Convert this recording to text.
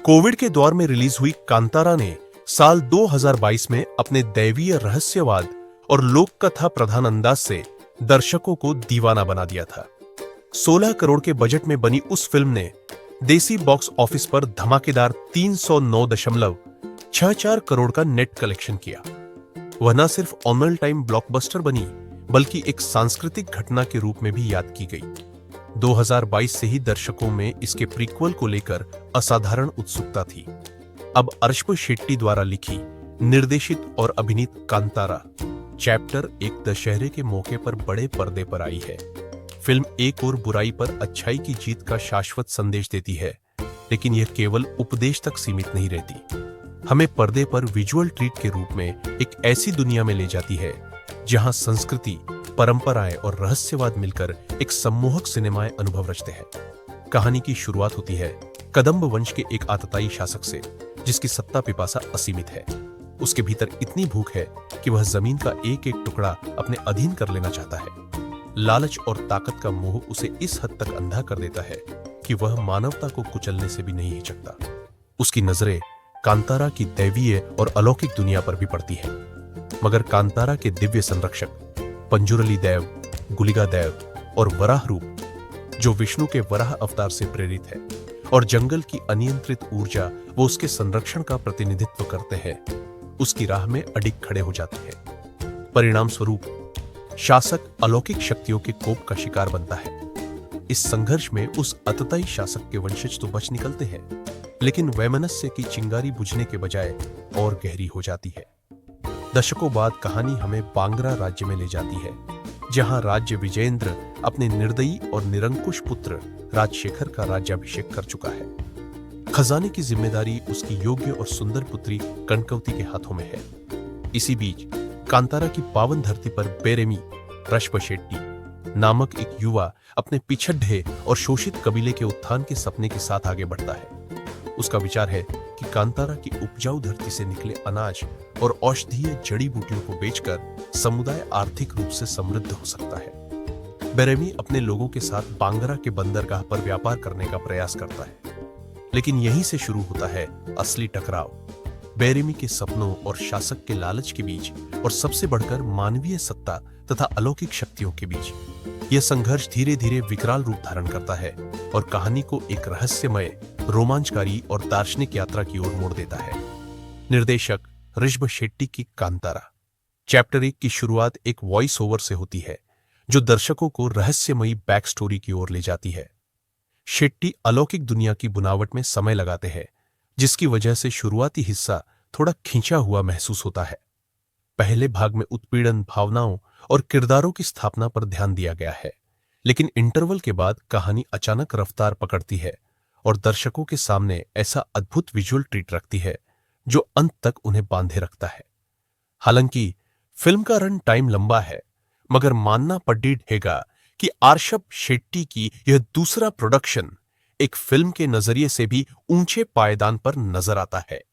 Covid के दौर में रिलीज हुई कांतारा ने साल 2022 में अपने दैवीय रहस्यवाद और लोक कथा प्रधान अंदाज से दर्शकों को दीवाना बना दिया था। 16 करोड़ के बजट में बनी उस फिल्म ने देसी बॉक्स ऑफिस पर धमाकेदार 309.64 करोड़ का नेट कलेक्शन किया। वह न सिर्फ ऑल टाइम ब्लॉकबस्टर बनी बल्कि एक सांस्कृतिक घटना के रूप में भी याद की गई। 2022 से ही दर्शकों में इसके प्रीक्वल को लेकर असाधारण उत्सुकता थी। अब अर्शप शेट्टी द्वारा लिखी, निर्देशित और अभिनीत कांतारा चैप्टर एक दशहरे के मौके पर बड़े पर्दे पर आई है। फिल्म एक और बुराई पर अच्छाई की जीत का शाश्वत संदेश देती है, लेकिन यह केवल उपदेश तक सीमित नहीं रहती। हमें पर्दे पर विजुअल ट्रीट के रूप में एक ऐसी दुनिया में ले जाती है जहां संस्कृति, परंपराएं और रहस्यवाद मिलकर एक सम्मोहक सिनेमाई अनुभव रचते हैं। कहानी की शुरुआत होती है कदंब वंश के एक आतताई शासक से, जिसकी सत्ता पिपासा असीमित है। उसके भीतर इतनी भूख है कि वह जमीन का एक एक टुकड़ा अपने अधीन कर लेना चाहता है। लालच और ताकत का मोह उसे इस हद तक अंधा कर देता है कि वह मानवता को कुचलने से भी नहीं हिचकता। उसकी नजरें कांतारा की दैवीय और अलौकिक दुनिया पर भी पड़ती है, मगर कांतारा के दिव्य संरक्षक पंजुरली देव, गुलिगा देव और वराह रूप, जो विष्णु के वराह अवतार से प्रेरित है, और जंगल की अनियंत्रित ऊर्जा वो उसके संरक्षण का प्रतिनिधित्व करते हैं, उसकी राह में अडिग खड़े हो जाते हैं। परिणाम स्वरूप शासक अलौकिक शक्तियों के कोप का शिकार बनता है। इस संघर्ष में उस अतताई शासक के वंशज तो बच निकलते हैं, लेकिन वैमनस्य की चिंगारी बुझने के बजाय और गहरी हो जाती है। दशकों बाद कहानी हमें बांग्रा राज्य में ले जाती है, जहां राज्य विजेंद्र अपने निर्दयी और निरंकुश पुत्र राजशेखर का राज्याभिषेक कर चुका है। खजाने की जिम्मेदारी उसकी योग्य और सुंदर पुत्री कनकवती के हाथों में है। इसी बीच कांतारा की पावन धरती पर बेरेमी अर्शप शेट्टी नामक एक युवा अपने पिछड़े और शोषित कबीले के उत्थान के सपने के साथ आगे बढ़ता है। उसका विचार है कि कांतारा की उपजाऊ धरती से निकले अनाज और औषधीय जड़ी बूटियों को बेचकर समुदाय आर्थिक रूप से समृद्ध हो सकता है। बेरेमी अपने लोगों के साथ बांगरा के बंदरगाह पर व्यापार करने का प्रयास करता है, लेकिन यहीं से शुरू होता है असली टकराव, बेरेमी के सपनों और शासक के लालच के बीच, और सबसे बढ़कर मानवीय सत्ता तथा अलौकिक शक्तियों के बीच। यह संघर्ष धीरे धीरे विकराल रूप धारण करता है और कहानी को एक रहस्यमय, रोमांचकारी और दार्शनिक यात्रा की ओर मोड़ देता है। निर्देशक अर्शप शेट्टी की कांतारा चैप्टर 1 की शुरुआत एक वॉइस ओवर से होती है, जो दर्शकों को रहस्यमयी बैक स्टोरी की ओर ले जाती है। शेट्टी अलौकिक दुनिया की बुनावट में समय लगाते हैं, जिसकी वजह से शुरुआती हिस्सा थोड़ा खींचा हुआ महसूस होता है। पहले भाग में उत्पीड़न, भावनाओं और किरदारों की स्थापना पर ध्यान दिया गया है, लेकिन इंटरवल के बाद कहानी अचानक रफ्तार पकड़ती है और दर्शकों के सामने ऐसा अद्भुत विजुअल ट्रीट रखती है जो अंत तक उन्हें बांधे रखता है। हालांकि फिल्म का रन टाइम लंबा है, मगर मानना पड़ेगा कि अर्शप शेट्टी की यह दूसरा प्रोडक्शन एक फिल्म के नजरिए से भी ऊंचे पायदान पर नजर आता है।